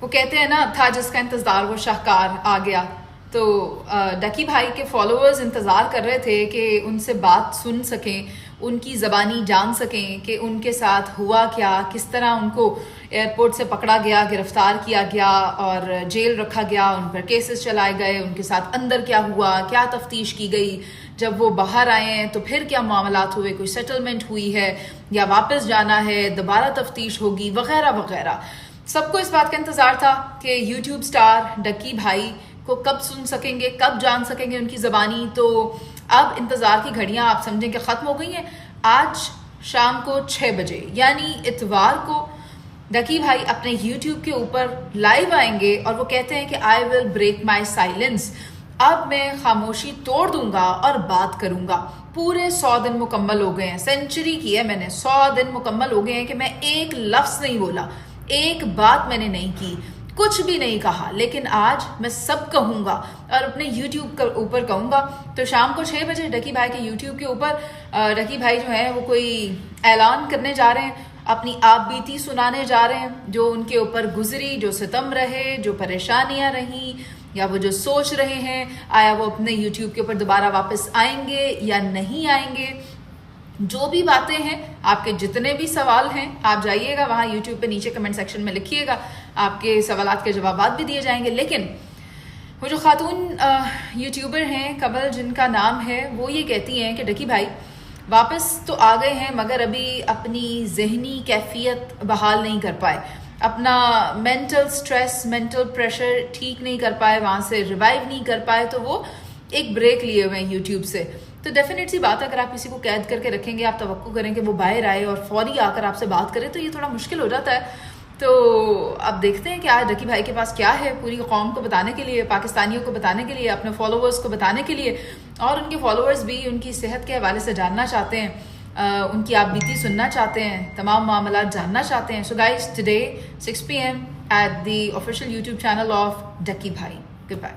वो कहते हैं ना, था जिसका इंतजार वो शाहकार आ गया। तो डकी भाई के फॉलोअर्स इंतज़ार कर रहे थे कि उनसे बात सुन सकें, उनकी ज़बानी जान सकें कि उनके साथ हुआ क्या, किस तरह उनको एयरपोर्ट से पकड़ा गया, गिरफ्तार किया गया और जेल रखा गया, उन पर केसेस चलाए गए, उनके साथ अंदर क्या हुआ, क्या तफ्तीश की गई, जब वो बाहर आए हैं तो फिर क्या मामलात हुए, कोई सेटलमेंट हुई है या वापस जाना है, दोबारा तफ्तीश होगी, वगैरह वगैरह। सबको इस बात का इंतज़ार था कि यूट्यूब स्टार डकी भाई को कब सुन सकेंगे, कब जान सकेंगे उनकी ज़बानी। तो अब इंतज़ार की घड़ियां आप समझें कि ख़त्म हो गई हैं। आज शाम को 6 बजे यानी इतवार को डकी भाई अपने यूट्यूब के ऊपर लाइव आएंगे और वो कहते हैं कि I will break my silence. अब मैं खामोशी तोड़ दूंगा और बात करूंगा। पूरे 100 दिन मुकम्मल हो गए हैं, सेंचुरी की है मैंने, 100 दिन मुकम्मल हो गए हैं कि मैं एक लफ्ज़ नहीं बोला, एक बात मैंने नहीं की, कुछ भी नहीं कहा, लेकिन आज मैं सब कहूंगा और अपने YouTube के ऊपर कहूंगा। तो शाम को 6 बजे डकी भाई के YouTube के ऊपर डकी भाई जो है वो कोई ऐलान करने जा रहे हैं, अपनी आप बीती सुनाने जा रहे हैं, जो उनके ऊपर गुजरी, जो सितम रहे, जो परेशानियां रही या वो जो सोच रहे हैं, आया वो अपने YouTube के ऊपर दोबारा वापस आएंगे या नहीं आएंगे। जो भी बातें हैं, आपके जितने भी सवाल हैं, आप जाइएगा वहाँ YouTube पे नीचे कमेंट सेक्शन में लिखिएगा, आपके सवालात के जवाबात भी दिए जाएंगे। लेकिन वो जो खातून यूट्यूबर हैं कमल, जिनका नाम है, वो ये कहती हैं कि डकी भाई वापस तो आ गए हैं मगर अभी अपनी जहनी कैफियत बहाल नहीं कर पाए, अपना मेंटल स्ट्रेस, मेंटल प्रेशर ठीक नहीं कर पाए, वहाँ से रिवाइव नहीं कर पाए, तो वो एक ब्रेक लिए हुए हैं यूट्यूब से। तो डेफिनेट सी बात है, अगर आप किसी को कैद करके रखेंगे, आप तवक्को करें कि वो बाहर आए और फौरी आकर आपसे बात करे, तो ये थोड़ा मुश्किल हो जाता है। तो अब देखते हैं कि आज डकी भाई के पास क्या है पूरी कौम को बताने के लिए, पाकिस्तानियों को बताने के लिए, अपने फॉलोअर्स को बताने के लिए। और उनके फॉलोअर्स भी उनकी सेहत के हवाले से जानना चाहते हैं, उनकी आप बीती सुनना चाहते हैं, तमाम मामलात जानना चाहते हैं। So guys, today 6 PM at the official YouTube channel of Ducky Bhai. Good bye.